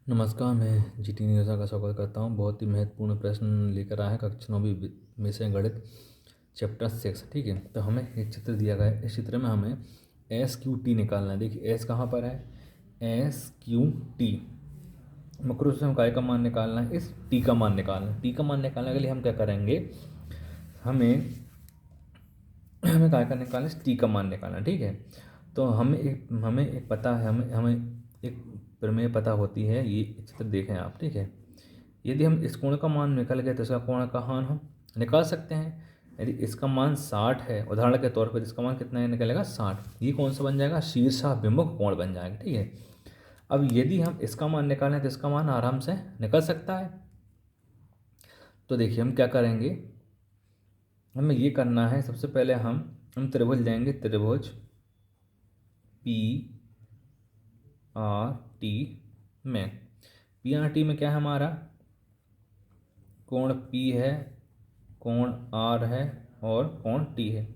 नमस्कार, मैं GT news का स्वागत करता हूँ। बहुत ही महत्वपूर्ण प्रश्न लेकर आया है कक्षा 9वीं विषय गणित चैप्टर 6। ठीक है, तो हमें एक चित्र दिया गया है। इस चित्र में हमें एस क्यू टी निकालना है। देखिए एस कहाँ पर है, एस क्यू टी। मुख्य रूप से हम काय का मान निकालना है, इस टी का मान निकालना है। टी का मान निकालने के लिए हम क्या करेंगे, हमें हमें काय का निकालना है, टी का मान निकालना है। ठीक है, तो हमें एक पता है, हमें हमें एक प्रमेय पता होती है। ये चित्र देखें आप। ठीक है, यदि हम इस कोण का मान निकल गए तो इसका कोण का मान हम निकाल सकते हैं। यदि इसका मान 60 है, उदाहरण के तौर पर इसका मान कितना है निकलेगा 60। ये कौन सा बन जाएगा, शीर्षाभिमुख कोण बन जाएगा। ठीक है, अब यदि हम इसका मान निकालें तो इसका मान आराम से निकल सकता है। तो देखिए हम क्या करेंगे, हमें ये करना है। सबसे पहले हम त्रिभुज लेंगे, त्रिभुज पी आर टी में। पी आर टी में क्या है हमारा, कोण पी है, कोण आर है और कोण टी है।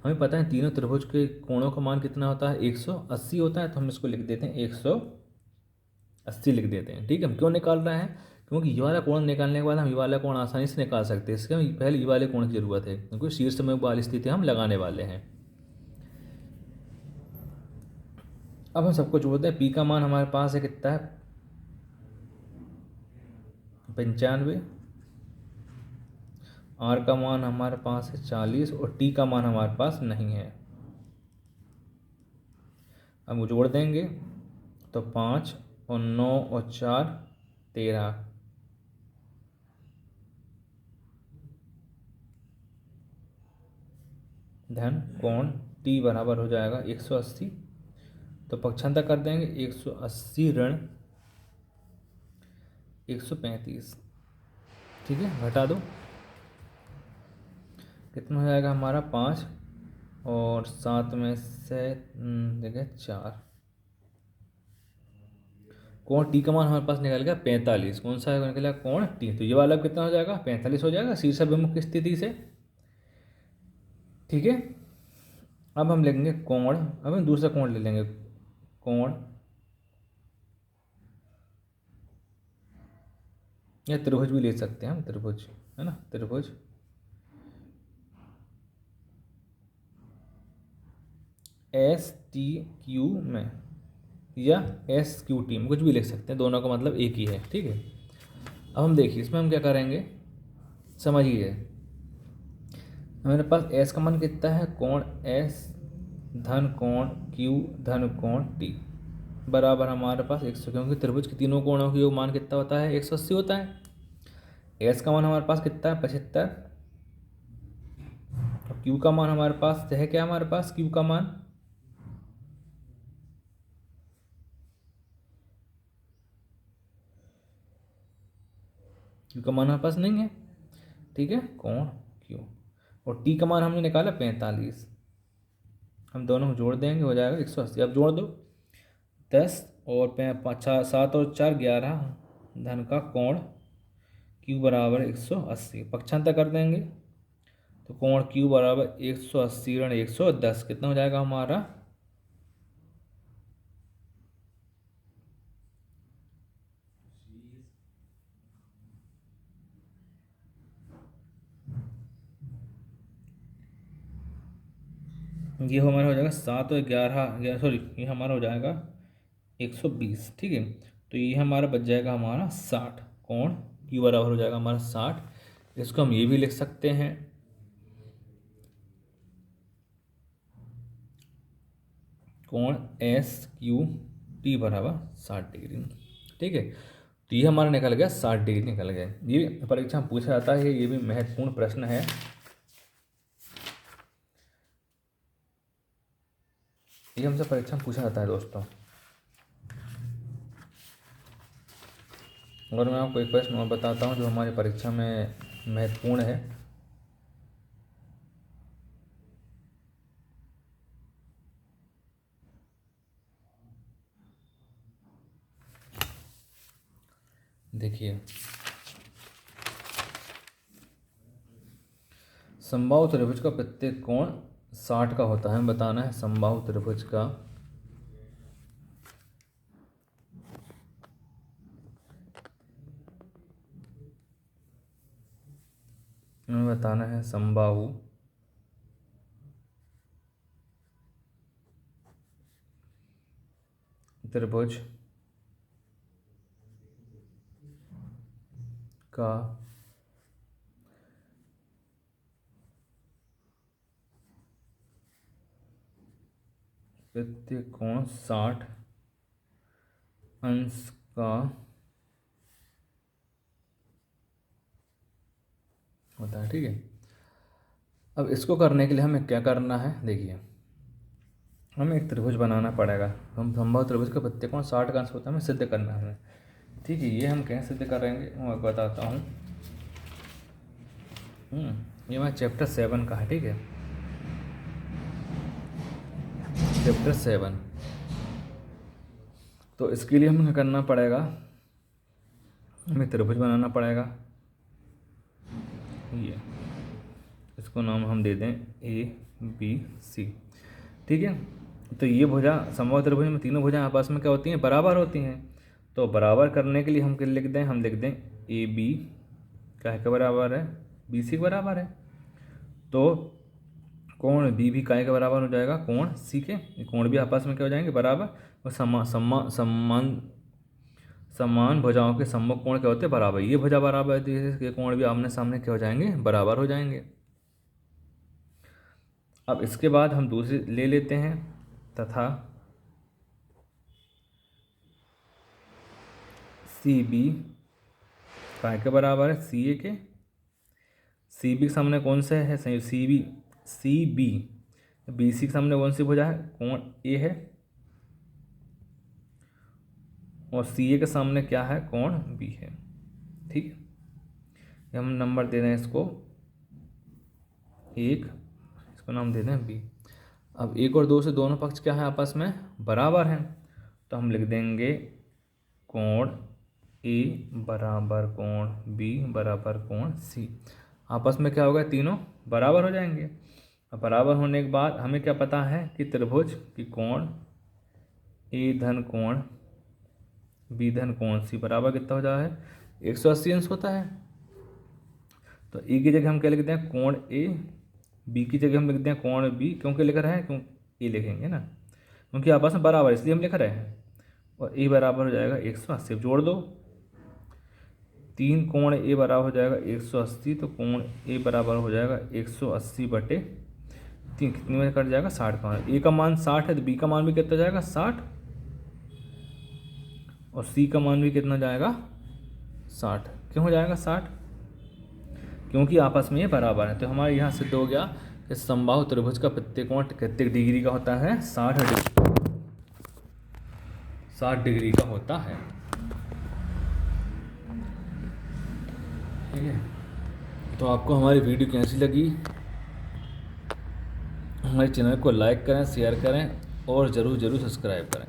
हमें पता है तीनों त्रिभुज के कोणों का मान कितना होता है, 180 होता है। तो हम इसको लिख देते हैं 180 लिख देते हैं। ठीक है, हम क्यों निकाल रहे हैं, क्योंकि ये वाला कोण निकालने के बाद हम ये वाला कोण आसानी से निकाल सकते हैं। इसके हम पहले ये वाले कोण की जरूरत है, क्योंकि शीर्ष में वाली स्थिति हम लगाने वाले हैं। अब हम सबको जोड़ते हैं। पी का मान हमारे पास है कितना है, 95। आर का मान हमारे पास है 40 और टी का मान हमारे पास नहीं है। अब वो जोड़ देंगे तो 5 और 9 और 4 13। धन कोण टी बराबर हो जाएगा 180। तो पक्षांतर कर देंगे, 180 ऋण 135। ठीक है, घटा दो, कितना हो जाएगा हमारा 5 और 7 में से देखिए 4। कोण टी का मान हमारे पास निकल गया 45। कौन सा निकलेगा, कोण टी। तो ये वाला कितना हो जाएगा, 45 हो जाएगा शीर्षाभिमुख की स्थिति से। ठीक है, अब हम लेंगे कोण, अब हम दूसरा कोण ले लेंगे, कोण या त्रिभुज भी ले सकते हैं हम, त्रिभुज है ना, त्रिभुज एस टी क्यू में या एस क्यू टी में, कुछ भी लिख सकते हैं, दोनों का मतलब एक ही है। ठीक है, अब हम देखिए इसमें हम क्या करेंगे, समझिए। हमारे पास एस का मान कितना है, कोण एस धन कोण क्यू धन कोण टी बराबर हमारे पास 100, क्योंकि त्रिभुज के तीनों कोणों की योग मान कितना होता है, 180 होता है। एस का मान हमारे पास कितना है, 75। और क्यू का मान हमारे पास है क्या, हमारे पास क्यू का मान क्यू का मान हमारे पास नहीं है। ठीक है, कोण क्यू और टी का मान हमने निकाला 45। हम दोनों को जोड़ देंगे, हो जाएगा 180। अब जोड़ दो, 10 और 7 और 4 11 धन का कोण क्यू बराबर 180। पक्षांतर कर देंगे तो कोण क्यू बराबर 180 ऋण 110 कितना हो जाएगा हमारा, ये हमारा हो जाएगा 7 और 11 सॉरी, ये हमारा हो जाएगा 120। ठीक है, तो ये हमारा बच जाएगा हमारा 60। कोण क्यू बराबर हो जाएगा हमारा 60। इसको हम ये भी लिख सकते हैं, कोण एस क्यू टी बराबर 60 डिग्री। ठीक है, तो ये हमारा निकल गया 60 डिग्री निकल गया। ये परीक्षा में पूछा जाता है, ये भी महत्वपूर्ण प्रश्न है। ये हमसे परीक्षा में पूछा जाता है दोस्तों। और मैं आपको एक प्रश्न और बताता हूँ जो हमारी परीक्षा में महत्वपूर्ण है। देखिए, समबाहु त्रिभुज का प्रत्येक कोण 60 का होता है। बताना है समबाहु त्रिभुज का हमें बताना है समबाहु त्रिभुज का प्रत्येक कोण 60 अंश का होता है। ठीक है, अब इसको करने के लिए हमें क्या करना है, देखिए हमें एक त्रिभुज बनाना पड़ेगा। हम समबाहु त्रिभुज का प्रत्येक कोण 60 का अंश होता है, हमें सिद्ध करना है हमें। ठीक है, ये हम कैसे सिद्ध करेंगे मैं बताता हूँ। ये हमारा चैप्टर 7 का है। ठीक है, चैप्टर 7। तो इसके लिए हमें करना पड़ेगा, हमें त्रिभुज बनाना पड़ेगा। ये इसको नाम हम दे दें ABC। ठीक है, तो ये भुजा समबाहु त्रिभुज में तीनों भुजाएं आपस में क्या होती हैं, बराबर होती हैं। तो बराबर करने के लिए हम क्या लिख दें, हम लिख दें AB क्या है, के बराबर है, BC के बराबर है। तो कोण B भी काय के बराबर हो जाएगा कोण C के, कोण भी आपस में क्या हो जाएंगे, बराबर। और समान भुजाओं के सम्मुख कोण क्या होते हैं, बराबर। ये भुजा बराबर है तो ये कोण भी आमने सामने क्या हो जाएंगे, बराबर हो जाएंगे। अब इसके बाद हम दूसरी ले लेते हैं, तथा CB काय के बराबर है, CA के। CB के सामने कौन से है, CB BC के सामने कौन सी भुजा है, कोण A है। और CA के सामने क्या है, कोण B है। ठीक है, हम नंबर दे दें इसको 1, इसको नाम दे दें B। अब 1 और 2 से दोनों पक्ष क्या है, आपस में बराबर हैं। तो हम लिख देंगे कोण A बराबर कोण B बराबर कोण C। आपस में क्या होगा, तीनों बराबर हो जाएंगे। अब बराबर होने के बाद हमें क्या पता है कि त्रिभुज की कोण A धन कोण B धन कोण C बराबर कितना हो जाता है, 180 अंश होता है। तो A की जगह हम क्या लिखते हैं, कोण A, B की जगह हम लिखते हैं कोण B। क्योंकि लिख रहे हैं, क्यों A लिखेंगे ना, क्योंकि आपस में बराबर इसलिए हम लिख रहे हैं। और A बराबर हो जाएगा 180, जोड़ दो 3, कोण A बराबर हो जाएगा 180। तो कोण A बराबर हो जाएगा 180/3, कितनी में कट जाएगा, 60 का। A का मान 60 है तो B का मान भी कितना जाएगा, 60। और C का मान भी कितना जाएगा, 60। क्यों हो जाएगा 60, क्योंकि आपस में ये बराबर है। तो हमारे यहाँ सिद्ध हो गया कि समबाहु त्रिभुज का प्रत्येक कोण कितने डिग्री का होता है, 60 डिग्री का होता है। ठीक है, तो आपको हमारी वीडियो कैसी लगी, हमारे चैनल को लाइक करें, शेयर करें और ज़रूर सब्सक्राइब करें।